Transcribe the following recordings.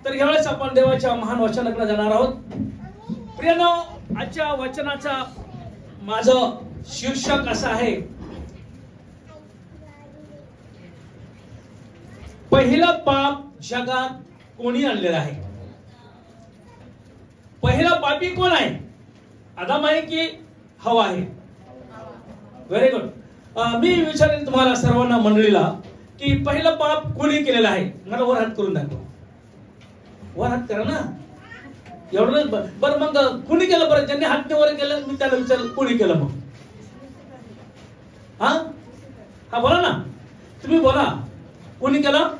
तर यावेळेस आपण देवाच्या महान वचनाकडे जाणार आहोत. प्रियानो, आजच्या वचनाचा माझं शीर्षक असं आहे, पहिलं पाप जगात कोणी आणलेलं आहे? पहिला पापी कोण आहे? आदम आहे की हवा आहे? Very good. मी विचारेन तुम्हाला सर्वांना मंडळीला की पहिलं पाप कोणी केलेलं आहे? मला वर हात करून दाखवा. वर हात करा ना. एवढं बरं, मग कोणी केलं? बरं, ज्यांनी हात वर केलं मी त्याला विचार, कोणी केलं मग? हा हा बोला ना, तुम्ही बोला. कोणी केलं?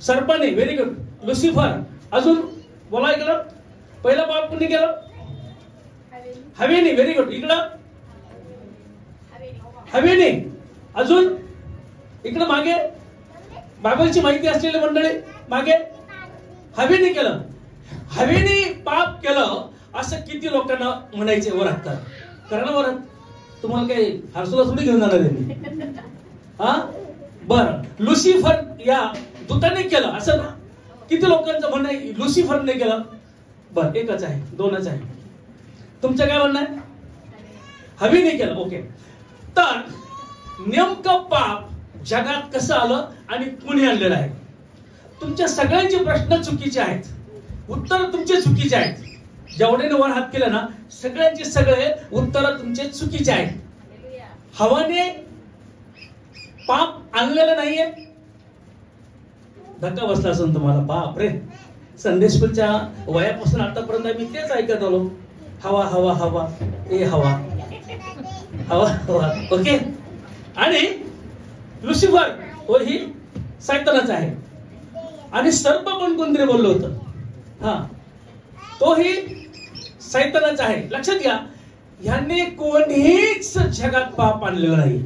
सर्पाने. Very good. लुसिफर. अजून बोला इकडं. पहिलं पाप कोणी केलं? हवेने. Very good. इकडं हवेने. अजून इकडं मागे बायबलची माहिती असलेली मंडळी मागे हवेने केलं. हवेने पाप केलं असं किती लोकांना म्हणायचे? वर हात करा ना. वर हात. तुम्हाला काही हरसुला थोडी घेऊन जाणार आहे? हा बरं, लुसिफर या दूताने केलं असं ना? किती लोकांचं म्हणणं आहे लुसिफरने केलं? बरं, एकच आहे, दोनच आहे. तुमचं काय म्हणणं आहे? हवेने केलं. ओके. तर नेमकं पाप जगात कसं आलं आणि कुणी आणलेलं आहे? तुमच्या सगळ्यांचे प्रश्न चुकीचे आहेत, उत्तर तुमचे चुकीचे आहेत. जेवढ्याने वर हात केलं ना, सगळ्यांचे सगळे उत्तर तुमचे चुकीचे आहेत. हवाने पाप आणलेलं नाहीये. धक्का बसला असेल तुम्हाला. बाप रे, संडे स्कूलच्या वयापासून आतापर्यंत मी तेच ऐकत आलो. हवा हवा हवा, ए हवा हवा हवा. ओके. आणि लुसिफर हो ही सैतानच आहे. आणि सर्प पण कोणतरी बोललं होतं, हा तो ही सैतानच आहे. लक्षात घ्या, ह्यांनी कोणीच जगात पाप आणलेलं नाही.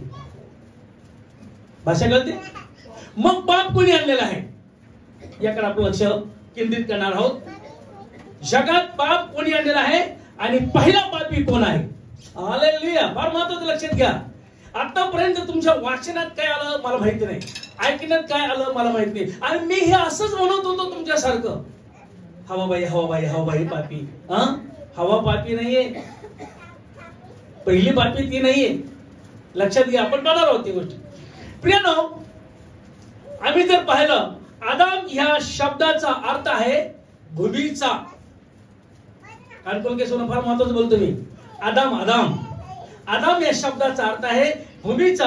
भाषा कळते? मग पाप कोणी आणलेला आहे याकडे आपण लक्ष केंद्रित करणार आहोत. जगात पाप कोणी आणलेला आहे आणि पहिला पापी कोण आहे? हालेलुया. फार महत्त्वाचं. लक्षात घ्या, आतापर्यंत तुमच्या वाचनात काय आलं मला माहिती नाही, ऐकण्यात काय आलं मला माहिती नाही, आणि मी हे असंच म्हणत होतो तुमच्यासारखं, हवाबाई हवाबाई हवाबाई पापी. हवा पापी नाहीये, पहिली पापी ती नाहीये. लक्षात घ्या, आपण करणार आहोत ती गोष्ट. प्रियानो, आम्ही जर पाहिलं, आदाम ह्या शब्दाचा अर्थ आहे भूमीचा. कानकोल सोनं फार महत्वाचं बोलतो मी. आदाम आदाम आदाम या शब्दाचा अर्थ आहे भूमीचा.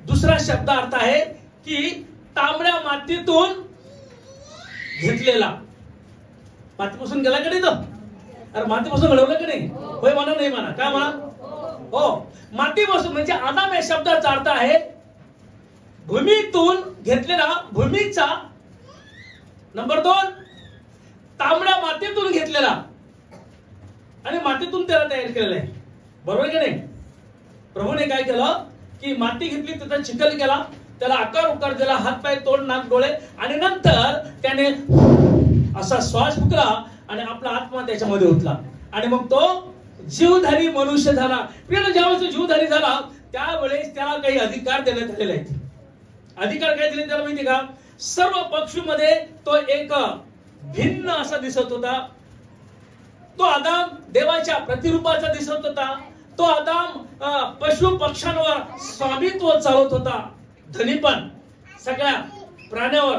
दुसरा शब्द अर्थ आहे की तांबड्या मातीतून घेतलेला. मातीपासून गेला का नाही तो? अरे मातीपासून घडवलं का नाही? होय म्हणा, नाही म्हणा, काय म्हणा? हो, मातीपासून. म्हणजे आदाम या शब्दाचा अर्थ आहे भूमीतून घेतलेला, भूमीचा. नंबर 2, तांबड्या मातीतून घेतलेला आणि मातीतून त्याला तयार केलेला आहे. बरोबर की नाही? प्रभूने काय केलं की माती घेतली, त्याचा चिखल केला, त्याला आकार उकार दिला, हात पाय तोंड नाक डोळे, आणि नंतर त्याने असा श्वास फुकला आणि आपला आत्मा त्याच्यामध्ये उतला आणि मग तो जीवधारी मनुष्य झाला. प्रिय, ज्यावेळेस जीवधारी झाला त्यावेळेस त्याला काही अधिकार देण्यात आलेले आहेत. अधिकार काय दिले त्याला माहिती का? सर्व पक्षीमध्ये तो एक भिन्न असा दिसत होता. तो आदाम देवाच्या प्रतिरूपाचा दिसत होता. तो आदाम पशु पक्ष्यांवर स्वामित्व चालवत होता. धनीपण सगळ्या प्राण्यावर,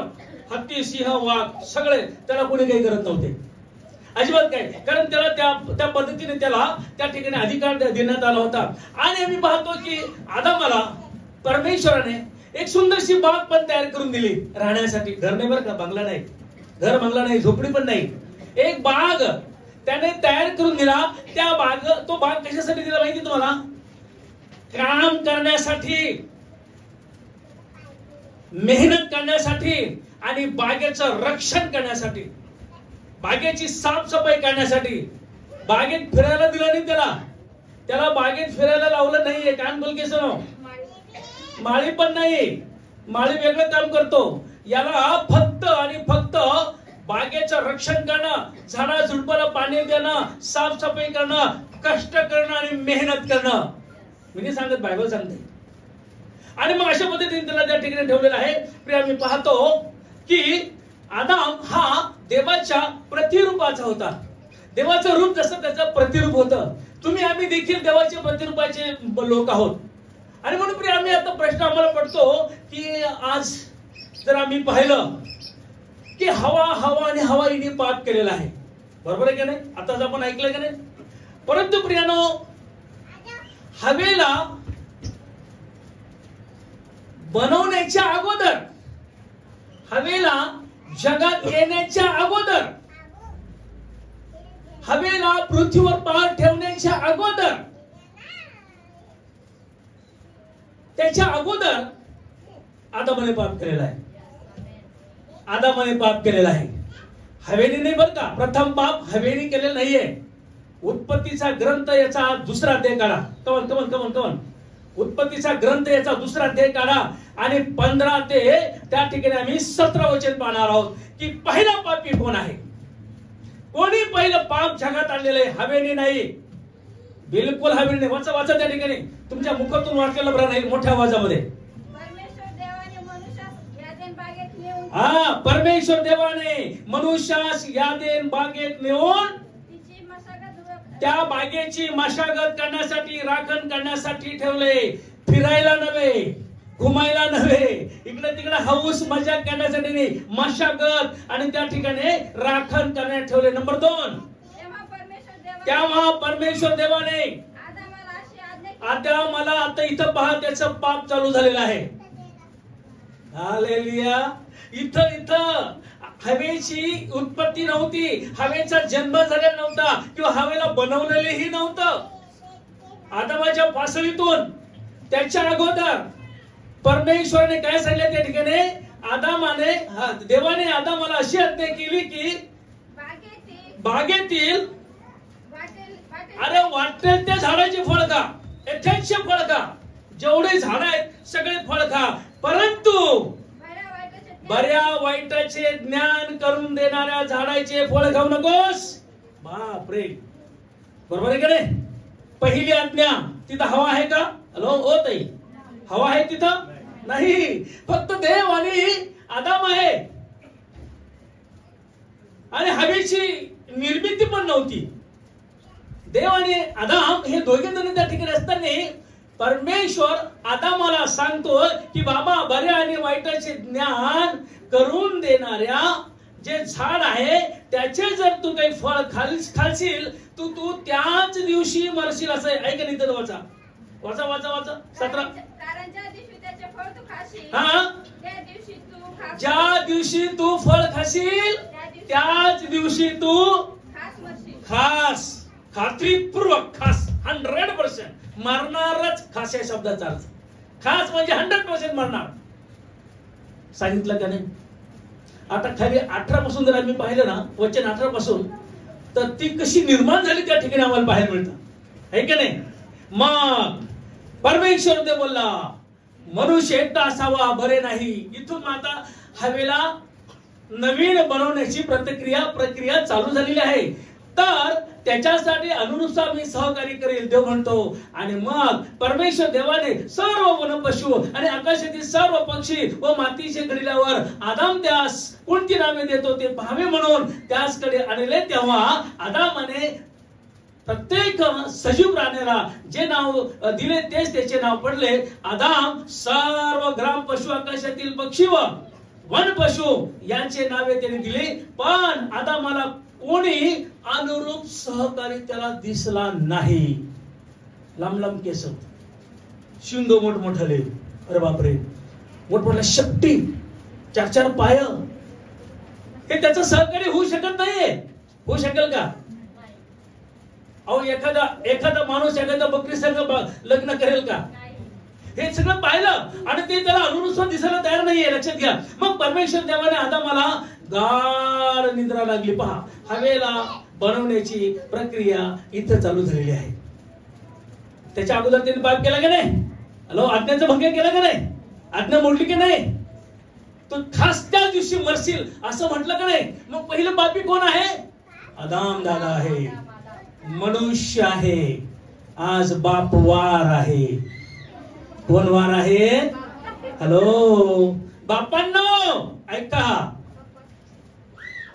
हत्ती सिंह वाघ सगळे, त्याला कोणी काही करत नव्हते अजिबात काय, कारण त्याला त्या पद्धतीने त्याला त्या ठिकाणी अधिकार देण्यात आला होता. आणि आम्ही पाहतो की आदामाला परमेश्वराने एक सुंदरशी बाग पण तयार करून दिली राहण्यासाठी. घर नाही बरं का, बंगला नाही, घर बंगला नाही, झोपडी पण नाही, एक बाग त्याने तयार करून दिला. त्या तो बाग कशासाठी दिला माहिती तुम्हाला? काम करण्यासाठी, मेहनत करण्यासाठी आणि बागेचं रक्षण करण्यासाठी, बागेची साफसफाई करण्यासाठी. बागेत फिरायला दिला नाही त्याला बागेत फिरायला लावलं नाहीये. कान बोल केस, माळी पण नाही, माळी वेगळं काम करतो. याला फक्त आणि फक्त बागेचं रक्षण करणं, झाडा झुडपाला पाणी देणं, साफसफाई करणं, कष्ट करणं आणि मेहनत करणं. मी नाही सांगत, बायबल सांगते. आणि मग अशा पद्धतीने त्याला त्या ठिकाणी ठेवलेलं आहे. प्रिय, आम्ही पाहतो की आदाम हा देवाच्या प्रतिरूपाचा होता. देवाचं रूप जसं त्याचं प्रतिरूप होतं. तुम्ही आम्ही देखील देवाच्या प्रतिरूपाचे लोक आहोत. आणि म्हणून प्रिय आम्ही आता प्रश्न आम्हाला पडतो की आज जर आम्ही पाहिलं की हवा आणि हवा हिने पाप केलेला आहे, बरोबर आहे की नाही? आताच आपण ऐकलं की नाही? परंतु प्रियानो, हवेला बनवण्याच्या अगोदर, हवेला जगात येण्याच्या अगोदर, हवेला पृथ्वीवर पार ठेवण्याच्या अगोदर, त्याच्या अगोदर आदामाने पाप केलेला आहे. आदामाने पाप केलेला आहे. हवेने नाही बरं का. प्रथम पाप हवेने केलेलं नाहीये. उत्पत्तीचा ग्रंथ याचा दुसरा अध्याय काढा. कमन उत्पत्तीचा ग्रंथ याचा दुसरा अध्याय काढा आणि 15 ते त्या ठिकाणी आम्ही 17 वचन पाहणार आहोत की पहिला पापी कोण आहे. कोणी पहिलं पाप जगात आणलेलं आहे? हवेने नाही, बिलकुल हवेने नाही. वाचा त्या ठिकाणी. तुमच्या मुखातून वाचलेलं बरं नाही, मोठ्या आवाजामध्ये. परमेश्वर देवाने मनुष्यास यादेन बागेत नेऊन त्या बागेची मशागत करण्यासाठी, राखण करण्यासाठी ठेवले. फिरायला नव्हे, घुमायला नव्हे, इकडे तिकडे हौस मजा करण्यासाठी नाही, मशागत आणि त्या ठिकाणी राखण करण्यात ठेवले. नंबर 2, तेव्हा परमेश्वर देवाने आदामाला, आता इथं पहा त्याचं पाप चालू झालेलं आहे. हालेलुया. इथं हवेची उत्पत्ती नव्हती, हवेचा जन्म झालेला नव्हता किंवा हवेला बनवलेलेही नव्हतं. आदामाच्या पासळीतून त्याच्या अगोदर परमेश्वराने काय सांगितलं त्या ठिकाणी? देवाने आदामाला अशी आज्ञा केली की बागेतील अरे वाटेल त्या झाडाची फळ खा, यथेच्छ फळ खा, जेवढे झाड आहेत सगळे फळ खा, परंतु बऱ्या वाईटाचे ज्ञान करून देणाऱ्या झाडाचे फळ खाऊ नकोस. बापरे, बरोबर आहे का नाही? पहिली आज्ञा. तिथं हवा आहे का? हॅलो ओ ताई, हवा आहे तिथं? नाही, फक्त देव आणि आदाम आहे. आणि हवेची निर्मिती पण नव्हती. देव आणि आदाम हे दोघे जण त्या ठिकाणी असताना परमेश्वर आदामाला सांगतो की बाबा, बऱ्या आणि वाईटाचे ज्ञान करून देणाऱ्या जे झाड आहे त्याचे जर तू काही फळ खाशील तू त्याच दिवशी मरशील. असं आहे का नाही? तर वाचा 17. कारण ज्या दिवशी त्याचे फळ तू खाशील, त्या दिवशी तू खास, ज्या दिवशी तू फळ खाशील त्याच दिवशी तू खास, खात्रीपूर्वक खास, 100% मरणारच. खास या शब्दाचा अर्थ खास म्हणजे 100% मरणार. सांगितलं का नाही? आता खाली 18 पासून जर आम्ही पाहिलं ना, वचन 18 पासून, तर ती कशी निर्माण झाली त्या ठिकाणी आम्हाला पाहायला मिळतं, आहे की नाही? मग परमेश्वर देव बोलला, मनुष्य एकटा असावा बरे नाही. इथून आता हवेला नवीन बनवण्याची प्रक्रिया चालू झालेली आहे. तर त्याच्यासाठी अनुरूप मी सहकार्य करेल देव म्हणतो. आणि मग परमेश्वर देवाने सर्व वनपशु आणि आकाशातील सर्व पक्षी व मातीचे घडल्यावर आदाम त्यास कोणती नावे देतो ते पाहावे म्हणून त्याचकडे आणले. तेव्हा आदामाने प्रत्येक सजीव प्राण्याला जे नाव दिले तेच त्याचे नाव पडले. आदाम सर्व ग्राम पशु, आकाशातील पक्षी व वन पशु यांचे नावे त्याने दिले. पण आदामाला कोणी अनुरूप सहकारी त्याला दिसला नाही. लांब केस, शिंग मोठमोठाले, अरे बापरे, मोठमोठ्या शक्ती, 4 पाय, हे त्याचा सहकारी होऊ शकत नाहीये. होऊ शकेल का? अहो, एखादा माणूस एखादा बकरी संघ लग्न करेल का? हे सगळं पाहिलं आणि ते त्याला अनुरूप दिसायला तयार नाहीये. लक्षात घ्या. मग परमेश्वर देवाने आदामाला गाढ निद्रा लागली. पहा, हवेला बनवण्याची प्रक्रिया इथं चालू झालेली आहे. त्याच्या अगोदर त्यांनी पाप केला की नाही? हॅलो, आज्ञाचा भंग केला की नाही? आज्ञा मोडली की नाही? तो खास त्या दिवशी मरशील असं म्हटलं का नाही? मग पहिलं पापी कोण आहे? आदाम दादा आहे, मनुष्य आहे. आज बाप वार आहे. कोण वार आहे? हॅलो बापांनो, ऐका.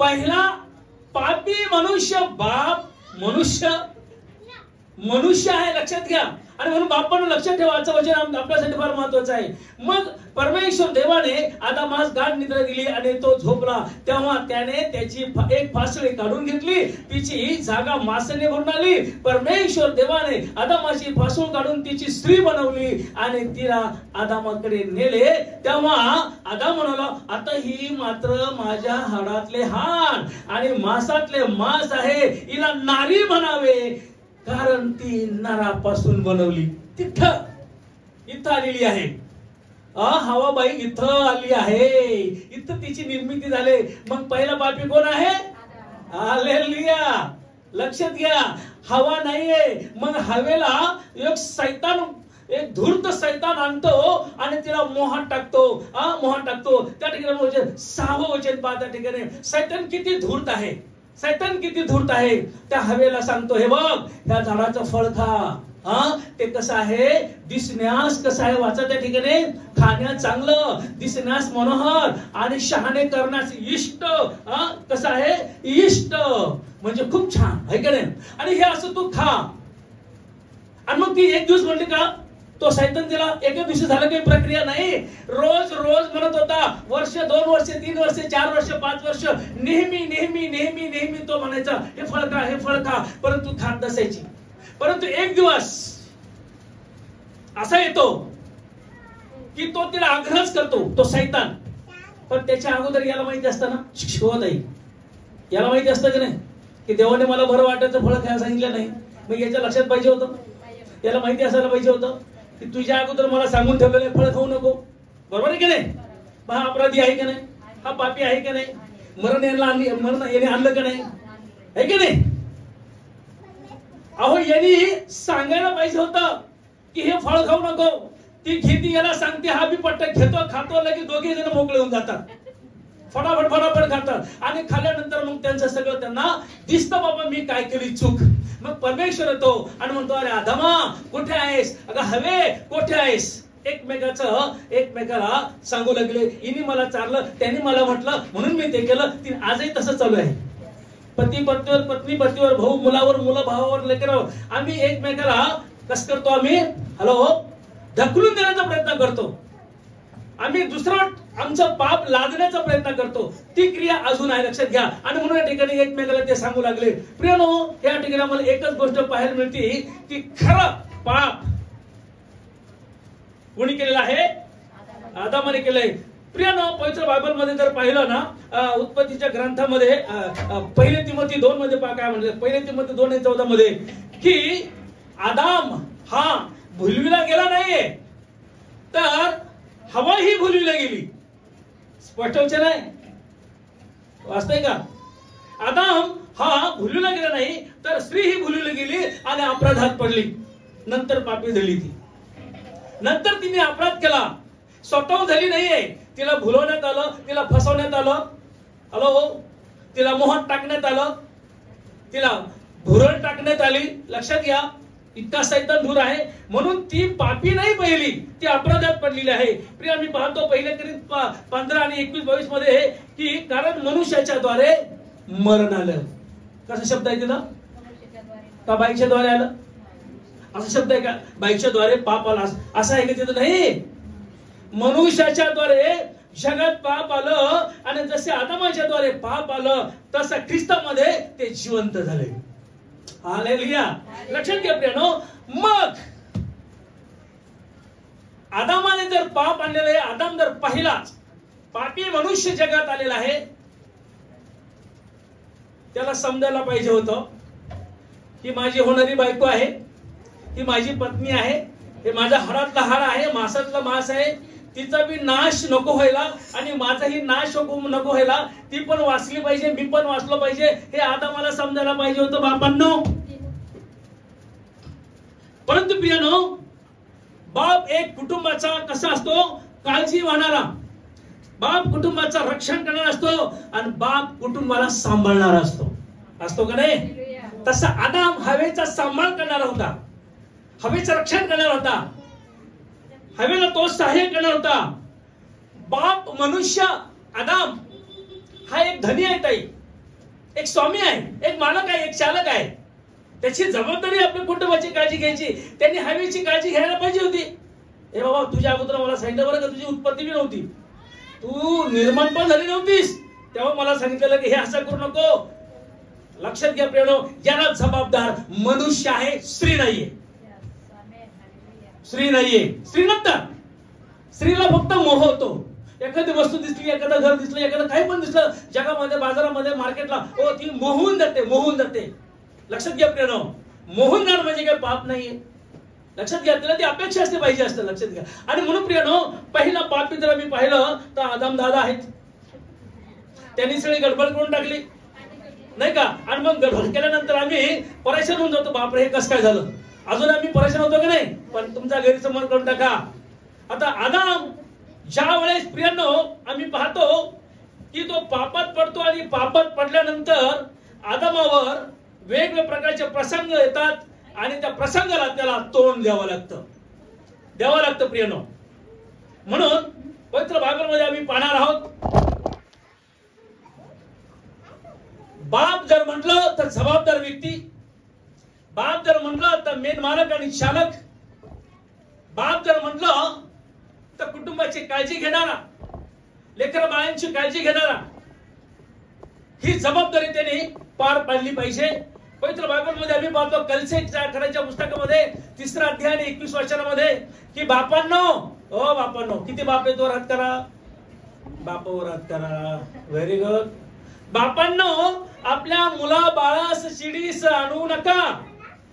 पहिला पापी मनुष्य बाप मनुष्य आहे, लक्षात घ्या. आणि म्हणून बापानं लक्षात ठेवायचं वचन आपल्यासाठी फार महत्वाचं आहे. मग परमेश्वर देवाने आदामास गाढ निद्रा दिली आणि तो झोपला. तेव्हा त्याने त्याची एक फासळी काढून घेतली, तिची जागा मासेने भरून आली. परमेश्वर देवाने आदामाची फासूळ काढून तिची स्त्री बनवली आणि तिला आदामाकडे नेले. तेव्हा आदाम म्हणाला, आता ही मात्र माझ्या हाडातले हाड आणि मांसातले मांस आहे, हिला नारी म्हणावे, कारण ती नरापासून बनवली. इथं आलेली आहे. हवाबाई इथं आली आहे, इथं तिची निर्मिती झाली. मग पहिला पापी कोण आहे? हालेलुया. लक्षात घ्या, हवा नाहीये. मग हवेला एक धूर्त सैतान आणतो आणि तिला मोहात टाकतो. त्या ठिकाणी 6वं वचन पहा. त्या ठिकाणी सैतान किती धूर्त आहे, त्या हवेला सांगतो, हे बघ, त्या झाडाचं फळ खा. ते कसं आहे, दिसण्यास कसं आहे, वाचा त्या ठिकाणी, खाण्यास चांगलं, दिसण्यास मनोहर आणि शहाणे करण्यास इष्ट. कसं आहे, इष्ट म्हणजे खूप छान आहे का नाही. आणि हे असं तू खा. आणि मग ती एक दिवस म्हणली का, तो सैतान तिला एका दिवशी झालं काही प्रक्रिया नाही. रोज म्हणत होता. वर्ष, 2 वर्ष, 3 वर्ष, 4 वर्ष, 5 वर्ष, नेहमी तो म्हणायचा, हे फळ खा. परंतु खात नसायची. परंतु एक दिवस असा येतो की तो तिला आग्रहच करतो, तो सैतान. पण त्याच्या अगोदर याला माहिती असतं ना, शिवताई याला माहिती असतं की नाही, की देवाने मला बरं वाटायचं फळ खायला सांगितलं नाही. मग याच्या लक्षात पाहिजे होतं, याला माहिती असायला पाहिजे होतं की तुझ्या अगोदर मला सांगून ठेवलेलं फळ खाऊ नको. बरोबर आहे की नाही. हा अपराधी आहे का नाही, हा पापी आहे का नाही, मरण याने आणलं का नाही, आहे की नाही. अहो, यांनी सांगायला पाहिजे होतं की हे फळ खाऊ नको. ती घेती, याला सांगते, हा बी पट्ट घेतो, खातो, लगेच दोघे जण मोकळे होऊन जातात. फटाफट खातात. आणि खाल्ल्यानंतर मग त्यांचं सगळं त्यांना दिसतं, बाबा मी काय केली चूक. मग परमेश्वर येतो आणि म्हणतो, अरे आदामा कुठे आहेस, अगं हवे कुठे आहेस. एकमेकाला सांगू लागले, हिने मला चारलं, त्यांनी मला म्हटलं म्हणून मी ते केलं. आजही तसं चालू आहे. पती पत्नीवर, पत्नी पतीवर, भाऊ मुलावर, मुलं भावावर, लेकरावर, आम्ही एकमेकाला कसं करतो, आम्ही ढकलून देण्याचा प्रयत्न करतो. आम्ही दुसरं आमचं पाप लादण्याचा प्रयत्न करतो. ती क्रिया अजून आहे, लक्षात घ्या. आणि म्हणून या ठिकाणी एकमेकाला ते सांगू लागले. प्रियानो, या ठिकाणी आम्हाला एकच गोष्ट पाहायला मिळते की खरं पाप कोणी केलेलं आहे? आदामाने केलंय. प्रियानो, पवित्र बायबल मध्ये जर पाहिलं ना, उत्पत्तीच्या ग्रंथामध्ये 1 तिमोथी 2 मध्ये पहा काय म्हणलं. 1 तिमोथी 2:14 मध्ये की आदाम हा भुलविला गेला नाहीये, तर हवा ही भुलविला गेली. स्पष्ट वचन आहे, वाचतंय का. आदाम हा भुलविला गेला नाही, तर स्त्री ही भुलविली गेली आणि अपराधात पडली. नंतर पापी झाली ती. नंतर तिने अपराध केला, स्वतः झाली नाहीये. तिला भुलवण्यात आलं, तिला फसवण्यात आलं, तिला मोहात टाकण्यात आलं, तिला भुरळ टाकण्यात आली. लक्षात घ्या, इतका सैतान दूर आहे. म्हणून ती पापी नाही पहिली, ती अपराधात पडलेली आहे. प्रिया, मी पाहतो 1 कोरिंथ 15 आणि 21-22 मध्ये की कारण मनुष्याच्या द्वारे मरण आलं. कसा शब्द आहे तिथं, का बाईच्या द्वारे आलं, असा शब्द आहे का, बाईच्या द्वारे पाप आला असं आहे का तिथं? नाही, मनुष्याच्या द्वारे जगात पाप आलं आणि जसे आदमाच्या द्वारे पाप आलं तसं ख्रिस्तामध्ये ते जिवंत झाले. हालेलुया. लक्षात घ्या प्रियानो. मग आदामाने जर पाप आणलेलं आहे, आदाम जर पहिलाच पापी मनुष्य जगात आलेला आहे, त्याला समजायला पाहिजे होतं ही माझी होणारी बायको आहे, ही माझी पत्नी आहे, हे माझा हाडातला हाड आहे, मांसातला मांस आहे, तिचा बी नाश नको व्हायला आणि माझाही नाश नको व्हायला. ती पण वाचली पाहिजे, मी पण वाचलो पाहिजे, हे आदामाला समजायला पाहिजे होतं बापांनो. परंतु प्रियानो, बाप एक कुटुंबाचा कसा असतो, काळजी वाहणारा, बाप कुटुंबाचा रक्षण करणारा असतो आणि बाप कुटुंबाला सांभाळणारा असतो का नाही? तसा आदाम हवेचा सांभाळ करणारा होता, हवेचं रक्षण करणारा होता, हवेला तो सहाय्य करणार होता. बाप मनुष्य आदाम हा एक धनी आहे ताई, एक स्वामी आहे, एक मालक आहे, एक चालक आहे. त्याची जबाबदारी आपल्या कुटुंबाची काळजी घ्यायची. त्यांनी हायवेची काळजी घ्यायला पाहिजे होती. हे बाबा, तुझ्या अगोदर मला सांगितलं बरं का, तुझी उत्पत्ती बी नव्हती, तू निर्माण पण झाली नव्हतीस, तेव्हा मला सांगितलं की हे असं करू नको. लक्षात घ्या प्रियानो, याला जबाबदार मनुष्य आहे, स्त्री नाहीये. स्त्री नाहीये, स्त्री नसतात. स्त्रीला फक्त मोह होतो. एखादी वस्तू दिसली, एखादं घर दिसलं, एखादं काही पण दिसलं जगामध्ये, बाजारामध्ये, मार्केटला, हो ती मोहून जाते. लक्षात घ्या प्रियानो, मोहून जाणं म्हणजे काही पाप नाहीये. लक्षात घ्या, त्याला ती अपेक्षा असते पाहिजे असतं. लक्षात घ्या. आणि म्हणून प्रियानो, पहिला पापी जर आम्ही पाहिलं तर आदम दादा आहेत. त्यांनी सगळी गडबड करून टाकली, नाही का. आणि मग गडबड केल्यानंतर आम्ही परेशान होऊन जातो. बापरे, हे कसं काय झालं. अजून आम्ही परेशान होतो की नाही. पण तुमचा गैरसमज करून टाका. आता आदम ज्या वेळेस प्रियांनो आम्ही पाहतो की तो पापात पडतो, आणि पापात पडल्यानंतर आदमावर वेगवेगळ्या प्रकारचे प्रसंग येतात, आणि त्या प्रसंगाला त्याला तोंड द्यावं लागतं प्रियांनो. म्हणून पवित्र बायबलमध्ये आम्ही पाहणार आहोत, बाप जर म्हटलं तर जबाबदार व्यक्ती, बाप जर म्हटलं तर मेन मालक आणि चालक, बाप जर म्हटलं तर कुटुंबाची काळजी घेणारा, लेकर बाळांची काळजी घेणारा, ही जबाबदारी त्याने पार पाडली पाहिजे. पवित्र बायबलमध्ये आम्ही पाहतो कलसेच्या पुस्तकामध्ये 3 अध्याय आणि 21 वचनामध्ये की बापांनो, किती बाप आहे तो हात करा, बापावर हात करा. Very good. बापांनो, आपल्या मुला बाळास चिडीस आणू नका,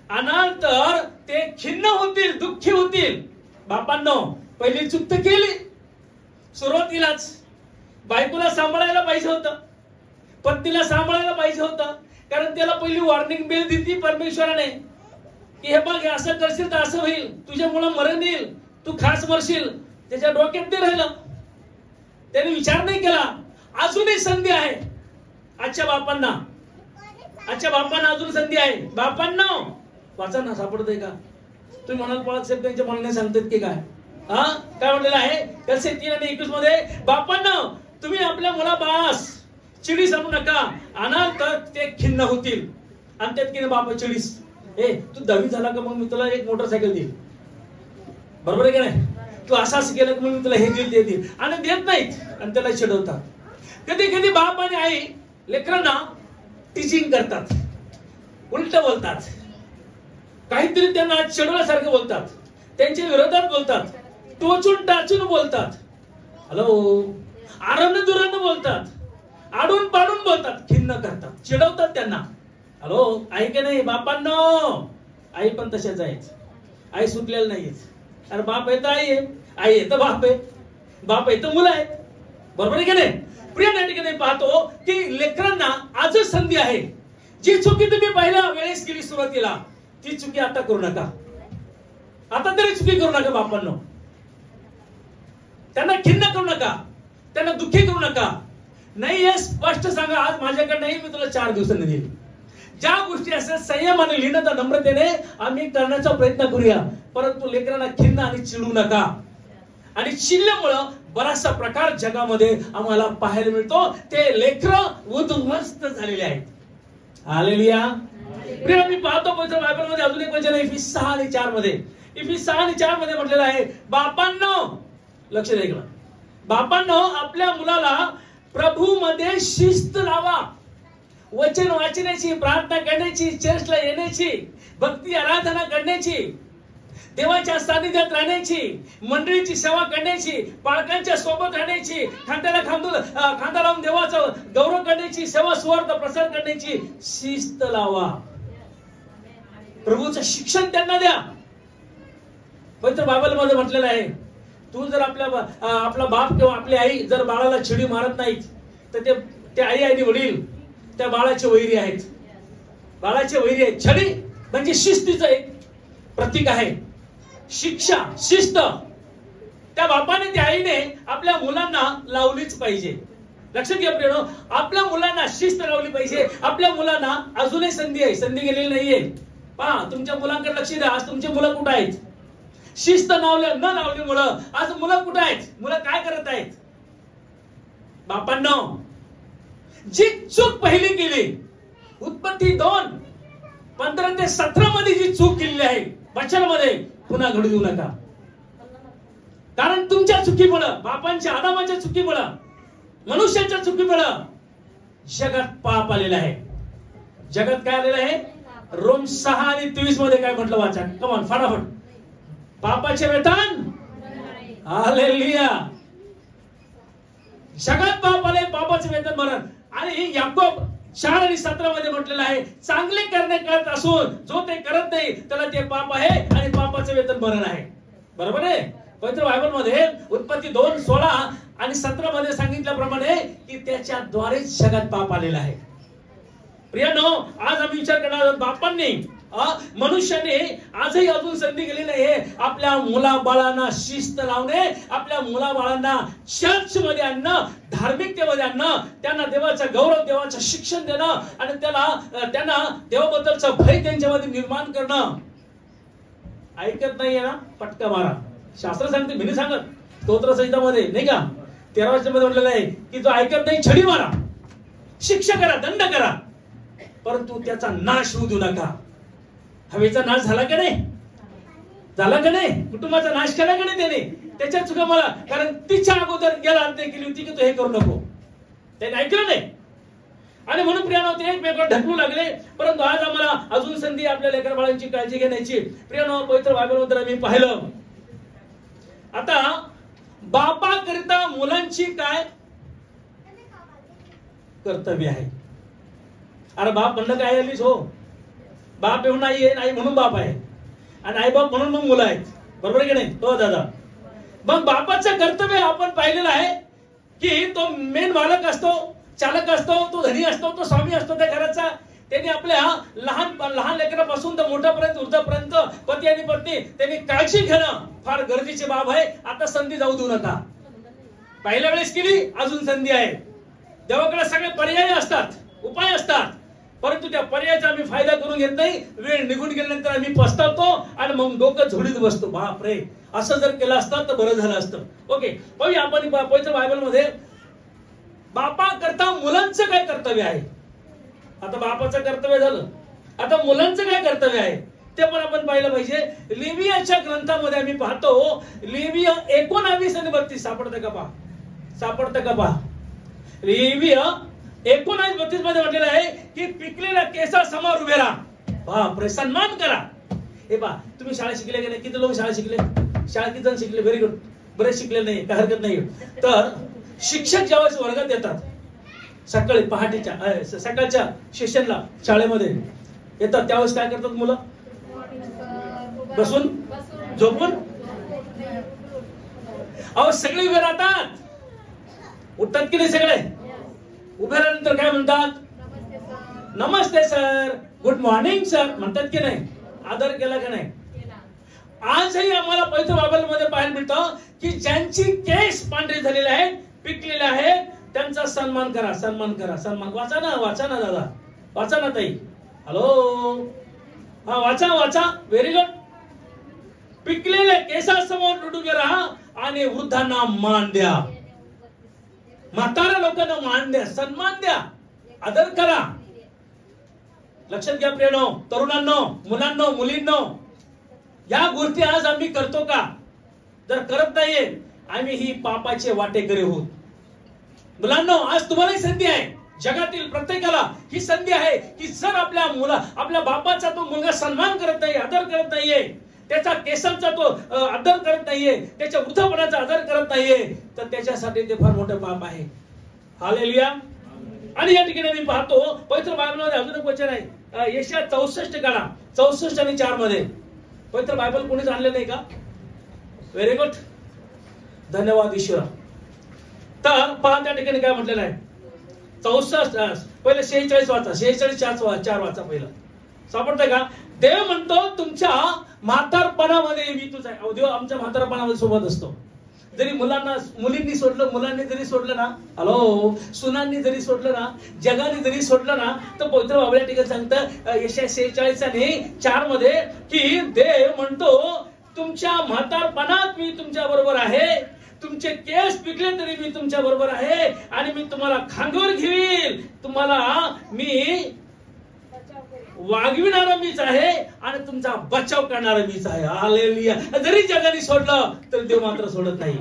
आणाल तर ते खिन्न होतील, दुःखी होतील. बापांनो, पहिली चूक तर केली सुरुवातीलाच. बायकोला सांभाळायला पाहिजे होतं, पत्नीला सांभाळायला पाहिजे होतं. कारण त्याला पहिली वॉर्निंग बेल दिली परमेश्वराने की हे बघ, असं करशील तर असं होईल, तुझ्या मुलं मरण येईल, तू खास मरशील. त्याच्या डोक्यात ते राहिलं, त्याने विचार नाही केला. अजूनही संधी आहे आजच्या बापांना अजून संधी आहे. बापांना वाचा ना, सापडतंय का तुम्ही म्हणाल पाळत साहेब त्यांच्या म्हणणे सांगतात की काय. काय म्हणलेलं आहे कलसे 3 आणि 21 मध्ये, बापांना तुम्ही आपल्या मुला बाळास चिडीस आणू नका, आणाल तर ते खिन्न होतील. आणि त्यात की बाप चिडीस, तू 10वी झाला का मग मी तुला एक मोटरसायकल देईल, बरोबर आहे की नाही. तू असं केलं की मग मी तुला हे देईल ते देईल, आणि देत नाहीत आणि त्याला चिडवतात. कधी कधी बाप आणि आई लेकरांना टीचिंग करतात, उलट बोलतात, काहीतरी त्यांना चिडवल्यासारखं बोलतात, त्यांच्या विरोधात बोलतात, टोचून टाचून बोलतात, आरन बोलतात, आडून पाडून बोलतात, खिन्न करतात, चिडवतात त्यांना. आई की नाही बापांनो, आई पण तशाच आहेत. आई सुटलेलं नाहीये. अरे बाप आहे तर आई आहे, आई आहे तर बाप आहे, बाप आहे तर मुलं आहेत, बरोबर आहे की नाही. प्रिय या ठिकाणी पाहतो की लेकरांना आजच संधी आहे. जी चुकी तुम्ही पहिल्या वेळेस केली सुरुवातीला, ती चुकी आता करू नका. आता तरी चुकी करू नका बापांनो. त्यांना खिन्न करू नका, त्यांना दुःखी करू नका. नाही हे स्पष्ट सांगा, आज माझ्याकडे नाही, मी तुला 4 दिवसांनी देईल. ज्या गोष्टी असतात संयमाने, लीनता, नम्रतेने आम्ही करण्याचा प्रयत्न करूया, परंतु लेकरांना खिन्न आणि चिडू नका. आणि चिडल्यामुळं बराचसा प्रकार जगामध्ये आम्हाला पाहायला मिळतो. ते लेकरं उद्ध्वस्त झालेले आहेत. हालेलुया. प्रिय, मी पाहतो पवित्र बायबलमध्ये अजून एक वचन आहे इफिस 6 आणि 4 मध्ये. इफिस 6 आणि 4 मध्ये म्हटलेलं आहे, बापांनो, लक्ष द्या, बापांनो आपल्या मुलाला प्रभू मध्ये शिस्त लावा. वचन वाचण्याची, प्रार्थना करण्याची, चर्चला येण्याची, भक्ती आराधना करण्याची, देवाच्या सानिध्यात राहण्याची, मंडळीची सेवा करण्याची, पालकांच्या सोबत राहण्याची, खांदा लावून देवाचा गौरव करण्याची, सेवा सुवार्थ प्रसार करण्याची शिस्त लावा. प्रभूचं शिक्षण त्यांना द्या. पवित्र बायबलमध्ये म्हटलेलं आहे, तू जर आपला बाप किंवा आपली आई जर बाळाला छिडी मारत नाहीत, तर ते आई आणि वडील त्या बाळाचे वैरी आहेत. बाळाचे वैरी आहेत. छडी म्हणजे शिस्तीचं एक प्रतीक आहे. शिक्षा, शिस्त त्या बापाने, त्या आईने आपल्या मुलांना लावलीच पाहिजे. लक्षात घ्या प्रियनो, आपल्या मुलांना शिस्त लावली पाहिजे. आपल्या मुलांना अजूनही संधी आहे, संधी गेलेली नाहीये. पहा, तुमच्या मुलांकडे लक्ष द्या. आज तुमचे मुलं कुठे आहेत? शिस्त न लावली मुलं, आज मुलं कुठे आहेत? मुलं काय करत आहेत? बापांनो, जी चूक पहिली केली उत्पत्ती 2:15 ते 17 मध्ये जी चूक केलेली आहे वचनामध्ये पुन्हा घडू देऊ नका. कारण तुमच्या चुकीमुळे, बापांच्या आदामाच्या चुकीमुळे, मनुष्याच्या चुकीमुळे जगात पाप आलेला आहे. जगात काय आलेलं आहे? रोम 6:23 मध्ये काय म्हटलं वाचा, कमान फटाफट. पापाचे वेतन, हालेलुया. जगात पाप आले, पापाचे वेतन मरण. आणि याकोब 4:17 मध्ये म्हटलेलं आहे, चांगले करणे करत असून जो ते करत नाही त्याला ते पाप आहे आणि पापाचे वेतन मरण आहे. बरोबर आहे. पवित्र बायबल मध्ये उत्पत्ती 2:16 आणि 17 मध्ये सांगितल्याप्रमाणे की त्याच्याद्वारे जगात पाप आलेला आहे. प्रियानो, आज आम्ही विचार करणार आहोत, बापांनी मनुष्याने आजही अजून संधी गेली नाही आपल्या मुलाबाळांना शिस्त लावणे, आपल्या मुलाबाळांना चर्च मध्ये आणणं, धार्मिकतेमध्ये आणणं, त्यांना देवाचा गौरव, देवाचं शिक्षण देणं आणि त्यांना देवाबद्दलचं भय त्यांच्यामध्ये निर्माण करणं. ऐकत नाहीये ना, पटका मारा. शास्त्र सांगते, मी नाही सांगत. स्तोत्र संहितामध्ये नाही का 13 मध्ये म्हटलेलं आहे की जो ऐकत नाही छडी मारा, शिक्षा करा, दंड करा, परंतु त्याचा नाश होऊ देऊ नका. हवेचा नाश झाला का नाही? झाला का नाही? कुटुंबाचा नाश केला का नाही त्याने? त्याच्या चुका मला, कारण तिच्या अगोदर गेला आज्ञा केली होती की तू हे करू नको. त्याने ऐकलं नाही आणि म्हणून प्रियानो ते एकमेकांवर ढकलू लागले. परंतु आज आम्हाला अजून संधी आपल्या लेकर बाळांची काळजी घेण्याची. प्रियानो, पवित्र बायबलमध्ये आम्ही पाहिलं, आता बापाकरिता मुलांची काय कर्तव्य आहे. अरे बाप म्हणणं काय आलीच हो, बाप येऊन नाही आहे, नाही म्हणून बाप आहे आणि आई बाप म्हणून मग मुलं आहेत. बरोबर की नाही? हो दादा. मग बापाचं कर्तव्य आपण पाहिलेलं आहे की तो मेन मालक असतो, चालक असतो, तो धनी असतो, तो स्वामी असतो त्या घराचा. त्यांनी आपल्या लहान लेकरापासून तर मोठ्यापर्यंत, वृद्धापर्यंत पती आणि पत्नी त्यांनी काळजी घेणं फार गरजेची बाब आहे. आता संधी जाऊ देऊ नका. पहिल्या वेळेस केली, अजून संधी आहे. देवाकडे सगळे पर्याय असतात, उपाय असतात, परंतु त्या पर्यायाचा आम्ही फायदा करून घेत नाही. वेळ निघून गेल्यानंतर आम्ही पस्तावतो आणि मग डोकं झोडीत बसतो. बाप रे, असं जर केलं असतं तर बरं झालं असतं. ओके, पाहूया आपण पवित्र बायबलमध्ये बापा करता मुलांचं काय कर्तव्य आहे. आता बापाचं कर्तव्य झालं, आता मुलांचं काय कर्तव्य आहे ते पण आपण पाहिलं पाहिजे. लेवियाच्या ग्रंथामध्ये आम्ही पाहतो, लेविया 19 आणि 32 सापडतं का पहा, सापडतं का पहा. लेविया 19:32 मध्ये म्हटलेलं आहे की पिकलेल्या केसासमोर उभे राहा, बापरे, सन्मान करा. हे पहा, तुम्ही शाळा शिकले की नाही? किती लोक शाळा शिकले? शाळा किती जण शिकले? Very good. बरेच शिकले नाही, काय हरकत नाही. तर शिक्षक ज्यावेळेस वर्गात येतात, सकाळी पहाटेच्या सकाळच्या सेशनला शाळेमध्ये येतात, त्यावेळेस काय करतात मुलं? बसून, झोपून, अहो सगळे उभे राहतात. उठतात की नाही सगळे? उभे राहिल्यानंतर काय म्हणतात? नमस्ते सर, गुड मॉर्निंग सर म्हणतात की नाही? आदर केला की नाही? आजही आम्हाला पवित्र बायबलमध्ये पाहायला मिळतं की ज्यांची केस पांढरे झालेले आहेत, पिकलेले आहेत, त्यांचा सन्मान करा, सन्मान करा, सन्मान. वाचा ना, वाचा ना दादा, वाचा ना ताई. हॅलो, हा वाचा, वाचा. Very good. पिकलेल्या केसासमोर उभे राहा आणि वृद्धांना मान द्या, म्हाताऱ्या लोकांना मान द्या, सन्मान द्या, आदर करा. लक्षात घ्या प्रियानो, तरुणांनो, मुलांनो, मुलींनो, या गोष्टी आज आम्ही करतो का? जर करत नाहीये, आम्ही ही पापाचे वाटेकरी आहोत. मुलांनो, आज तुम्हाला संधी आहे, जगातील प्रत्येकाला ही संधी आहे की जर आपल्या बापाचा तो मुलगा सन्मान करत नाही, आदर करत नाहीये, त्याचा केसांचा तो आदर करत नाहीये, त्याच्या वृद्धपणाचा आदर करत नाहीये, तर त्याच्यासाठी ते फार मोठं पाप आहे. हालेलुया. आणि या ठिकाणी मी पाहतो पवित्र बायबलमध्ये अजून एक वचन आहे, यशाया 64 काढा, 64 आणि 4 मध्ये. पवित्र बायबल कोणीच आणले नाही का? व्हेरी गुड, धन्यवाद ईश्वर. तर पहा त्या ठिकाणी काय म्हटलेलं आहे, 64 पहिले 46 वाचा, 46 4 वाचा. पहिलं सापडतंय का? देव म्हणतो तुमच्या म्हातारपणामध्ये मी तुझा. देव आमच्या म्हातारपणामध्ये सोबत असतो. जरी मुलींनी सोडलं, मुलांनी जरी सोडलं ना, हॅलो, सुनांनी जरी सोडलं ना, जगाने जरी सोडलं ना, तर पवित्र बायबल या ठिकाणी सांगतं यशाया 46 आणि 4 मध्ये की देव म्हणतो तुमच्या म्हातारपणात मी तुमच्या बरोबर आहे, तुमचे केस पिकले तरी मी तुमच्या बरोबर आहे आणि मी तुम्हाला खांद्यावर घेईल, तुम्हाला मी वागविणारा मीच आहे आणि तुमचा बचाव करणारा मीच आहे. हालेलुया. जरी जगाने सोडलं तर देव मात्र सोडत नाही.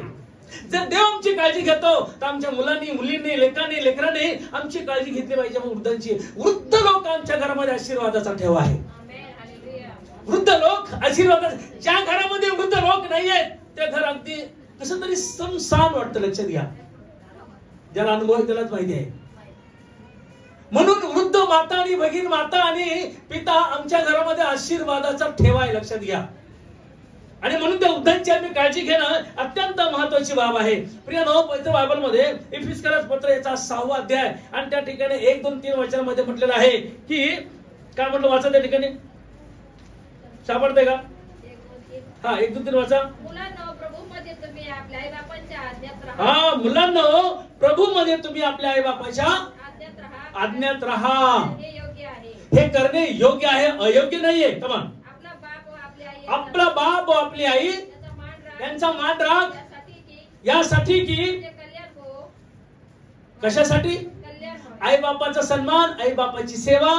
जर देव आमची काळजी घेतो तर आमच्या मुलांनी, मुलींनी, लेकरांनी आमची काळजी घेतली पाहिजे. वृद्धांची, वृद्ध लोक आमच्या घरामध्ये आशीर्वादाचा ठेवा आहे. वृद्ध लोक आशीर्वाद. ज्या घरामध्ये वृद्ध लोक नाहीयेत त्या घर अगदी कसं तरी समसान वाटतं. लक्षात घ्या, ज्याला अनुभव आहे त्यालाच माहिती आहे. म्हणून वृद्ध माता आणि भगिनी, माता आणि पिता आमच्या घरामध्ये आशीर्वादाचा ठेवा आहे. लक्षात घ्या. आणि म्हणून त्या वृद्धांची आम्ही काळजी घेणं अत्यंत महत्वाची बाब आहे. प्रियानो, पवित्र बायबलमध्ये इफिसियन्स पत्र याचा 6वा अध्याय आणि त्या ठिकाणी 1, 2, 3 वचनामध्ये म्हटलेलं आहे की काय म्हटलं, वाचा त्या ठिकाणी, सापडते का? हा, 1, 2, 3 वाचा. मुलांनो, प्रभूमध्ये तुम्ही आपल्या आईबापांच्या आज्ञात राहा. हा, मुलांनो, प्रभूमध्ये तुम्ही आपल्या आईबापाच्या आज्ञात राहा. हे योग्य आहे. हे करणे योग्य आहे, अयोग्य नाहीये. कमान. आपला बाप व आपली आई यांचा मान राख यासाठी की कशासाठी? आई बापाचा सन्मान, आई बापाची सेवा,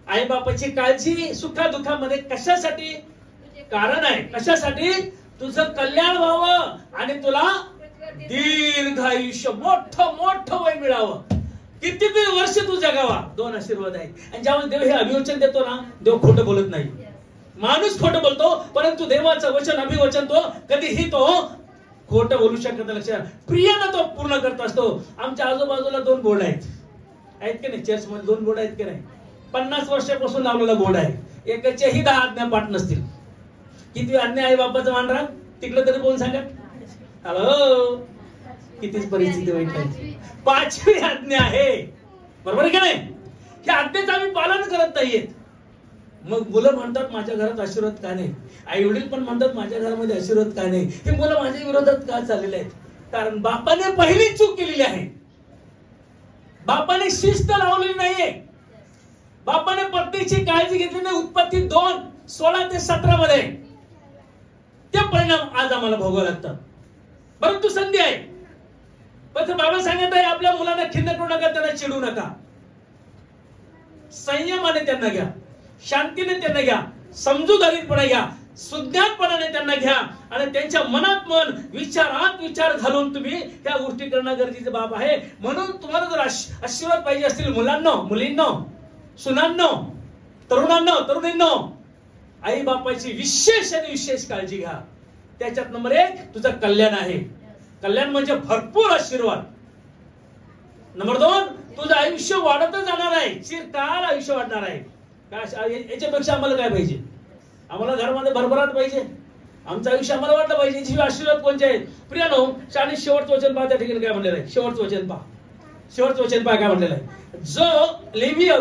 आई बापाची काळजी सुखादुखामध्ये कशासाठी? कारण आहे. कशासाठी? तुझं कल्याण व्हावं आणि तुला दीर्घ आयुष्य, मोठं वय मिळावं, कितीतरी वर्ष तू जगावा. 2 आशीर्वाद आहेत. आणि ज्यावेळेस देव हे अभिवचन देतो ना, देव खोटं बोलत नाही. माणूस खोटं बोलतो, परंतु देवाचं वचन, अभिवचन तो कधीही तो खोटं बोलू शकत. लक्षात, प्रियानं तो पूर्ण करत असतो. आमच्या आजूबाजूला 2 बोर्ड आहेत की नाही? चर्च मध्ये 2 बोर्ड आहेत की नाही? 50 वर्षापासून लावलेला बोर्ड आहे. एकाच्याही 10 आज्ञा पाठ नसतील. किती आज्ञा आई बापाचं मान राख? तिकडे तरी बोल सांगा. हॅलो, कितीच परिस्थिती वाईट आहे. 5वी आज्ञा आहे. बरोबर की नाही? या आज्ञेचं आम्ही पालन करत नाहीये. मग मुलं म्हणतात माझ्या घरात आशीर्वाद का नाही? आई वडील पण म्हणतात माझ्या घरामध्ये आशीर्वाद का नाही? हे मुलं माझ्या विरोधात का चाललेले आहेत? कारण बापाने पहिली चूक केलेली आहे. बापाने शिस्त लावलेली नाहीये. बापाने पत्नीची काळजी घेतली नाही. उत्पत्ती 2, 16 ते 17 मध्ये ते परिणाम आज आम्हाला भोगावे लागतात. परंतु संधी आहे. पण बाबा सांगत आहे आपल्या मुलांना खिन्न करू नका, त्यांना चिडू नका. संयमाने त्यांना घ्या, शांतीने त्यांना घ्या, समजूतदारीपणे घ्या, सुज्ञानपणाने त्यांना घ्या आणि त्यांच्या मनात मन, विचारात विचार घालून तुम्ही त्या गोष्टी करणं गरजेचं बाब आहे. म्हणून तुम्हाला जर आशीर्वाद पाहिजे असतील मुलांना, मुलींना, सुनांना, तरुणांना, तरुणींना, आई बापाची विशेष आणि विशेष काळजी घ्या. त्याच्यात नंबर 1 तुझं कल्याण आहे. कल्याण म्हणजे भरपूर आशीर्वाद. नंबर 2 तुझं आयुष्य वाढतच जाणार आहे. चिरकाल आयुष्य वाढणार आहे. याच्यापेक्षा आम्हाला काय पाहिजे? आम्हाला घरामध्ये भरभराट पाहिजे. आमचं आयुष्य आम्हाला वाटलं पाहिजे. याची आशीर्वाद कोणते आहेत? प्रियानो, आणि शेवटचं वचन पहा त्या ठिकाणी काय म्हणलेलं आहे. शेवटचं वचन पहा काय म्हणलेलं आहे. जो लेविय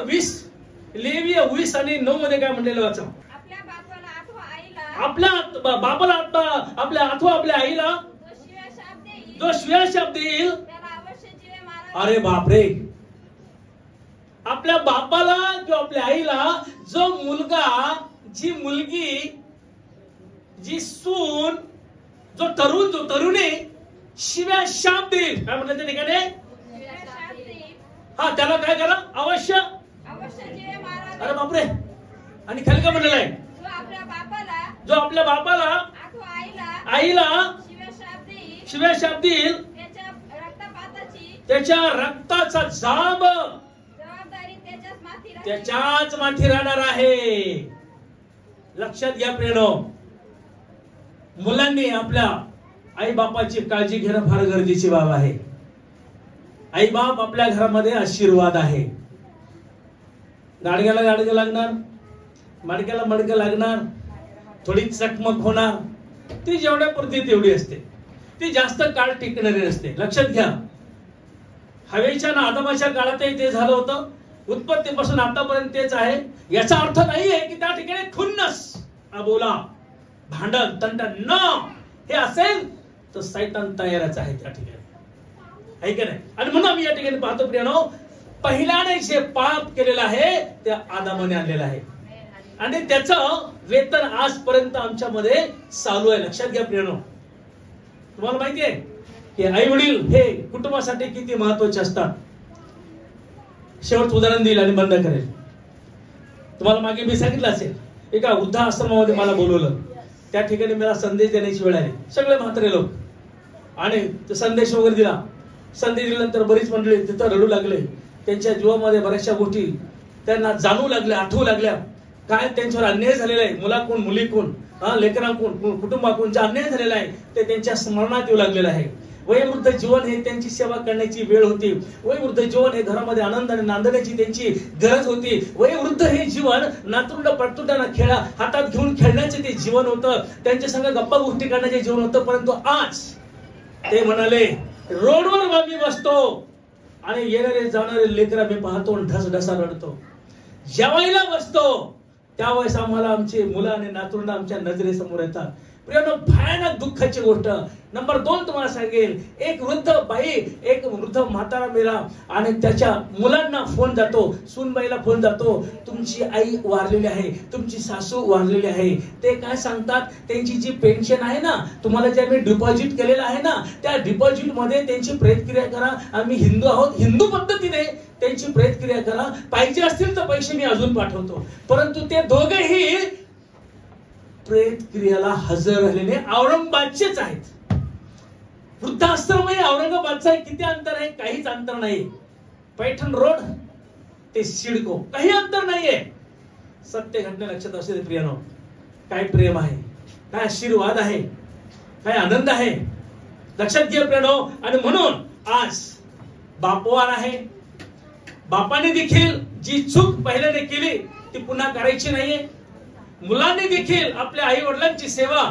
20 आणि 9 मध्ये काय म्हणलेलं वाचा. आपल्या बापाला आपल्या आईला जो शिव्या शाप देईल. अरे बापरे, आपल्या बापाला किंवा आपल्या आईला जो मुलगा, जी मुलगी, जी सून, जो तरुण, जो तरुणी शिव्या शाप देईल. काय म्हणतात त्या ठिकाणी? हा, त्याला काय करा? अवश्य. अरे बापरे. आणि खाली काय म्हणलेलं आहे? जो आपल्या बापाला आईला शिव्या शाप देईल त्याच्या रक्ताचा जाब त्याच्याच माथी राहणार आहे. लक्षात घ्या प्रियानो, मुलांनी आपल्या आई बापाची काळजी घेणं फार गरजेची बाब आहे. आई बाप आपल्या घरामध्ये आशीर्वाद आहे. गाडग्याला गाडगं लागणार, मडक्याला मडकं लागणार, थोडी चकमक होणार. ती जेवढ्या पुरती तेवढी असते, ती जास्त काळ टिकणारी नसते. लक्षात घ्या, हवेच्या ना आदमाच्या काळातही ते झालं होतं, उत्पत्तीपासून आतापर्यंत तेच आहे. याचा अर्थ नाहीये की त्या ठिकाणी खुन्नस, अबोला, भांडण, तंटण न हे असेल तर सैतान तयारच आहे त्या ठिकाणी, आहे की नाही? आणि म्हणून आम्ही या ठिकाणी पाहतो प्रियानो, पहिल्याने जे पाप केलेलं आहे ते आदामाने आणलेलं आहे आणि त्याचं वेतन आजपर्यंत आमच्यामध्ये चालू आहे. लक्षात घ्या प्रियानो, तुम्हाला माहिती आहे की आई वडील हे कुटुंबासाठी किती महत्वाचे असतात. शेवट उदाहरण देईल आणि बंद करेल. तुम्हाला मागे मी सांगितलं असेल, एका वृद्धाश्रमामध्ये मला बोलवलं. त्या ठिकाणी मला संदेश देण्याची वेळ आली. सगळे म्हातारे लोक, आणि संदेश वगैरे दिला. संदेश दिल्यानंतर बरीच मंडळी तिथं रडू लागले. त्यांच्या जीवामध्ये बऱ्याचशा गोष्टी त्यांना जाणू लागल्या, आठवू लागल्या. काय त्यांच्यावर अन्याय झालेला आहे, मुलाकडून मुलीकडून, लेकरांकडून, कुटुंबाकडून जे अन्याय झालेला आहे ते त्यांच्या स्मरणात येऊ लागलेलं आहे. वयोवृद्ध जीवन हे त्यांची सेवा करण्याची वेळ होती. वयोवृद्ध जीवन हे घरामध्ये आनंदाने नांदण्याची त्यांची गरज होती. वयोवृद्ध हे जीवन नातरुंड परतुंडांना खेळा हातात घेऊन खेळण्याचे ते जीवन होतं. त्यांच्या संग गप्पा गोष्टी करण्याचे जीवन होतं. परंतु आज ते म्हणाले, रोडवर मी बसतो आणि येणारे जाणारे लेकरा मी पाहतो आणि ढसढसा रडतो. जेवायला बसतो त्यावेळेस आम्हाला आमचे मुलं आणि नातरुंड आमच्या नजरेसमोर येतात. प्रियानो, भयानक दुःखाची गोष्ट. नंबर 2 तुम्हाला सांगेल, एक वृद्ध बाई, एक वृद्ध म्हातारा मेला आणि त्याच्या मुलांना फोन जातो, सूनबाईला फोन जातो, तुमची आई वारलेली आहे, तुमची सासू वारलेली आहे. ते काय सांगतात, त्यांची जी पेन्शन आहे ना, तुम्हाला जे आम्ही डिपॉझिट केलेलं आहे ना, त्या डिपॉझिट मध्ये त्यांची प्रेतक्रिया करा. आम्ही हिंदू आहोत, हिंदू पद्धतीने त्यांची प्रेतक्रिया करा. पाहिजे असतील तर पैसे मी अजून पाठवतो. परंतु ते दोघेही प्रेत क्रियाला हजर राहिलेले औरंगाबादचेच आहेत. वृद्धाश्रम हे औरंगाबादचा आहे. किती अंतर आहे? काहीच अंतर नाही. पैठण रोड ते सिडको काही अंतर नाहीये. सत्य घटना लक्षात असते प्रियानो. काय प्रेम आहे, काय आशीर्वाद आहे, काय आनंद आहे, लक्षात घ्या प्रियानो. आणि म्हणून आज बापवार आहे. बापाने देखील जी चूक पहिल्याने केली ती पुन्हा करायची नाहीये. मुलांनी देखील आपल्या आई वडिलांची सेवा,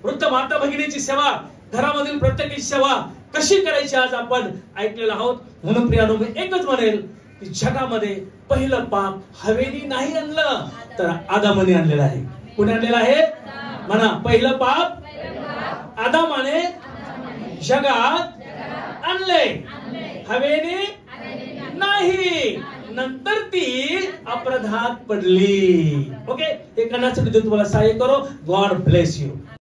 वृद्ध माता भगिनीची सेवा, घरामधील प्रत्येकाची सेवा कशी करायची आज आपण ऐकलेलं आहोत. म्हणून प्रियानो, मी एकच म्हणेल की जगामध्ये पहिलं पाप हवेली नाही आणलं तर आदामाने आणलेलं आहे. कोणी आणलेलं आहे? म्हणा, पहिलं पाप आदामाने जगात आणले, हवेने नाही. नंतर ती अपराधात पडली. ओके, हे करण्यासाठी तुम्हाला सहाय्य करो. God bless you.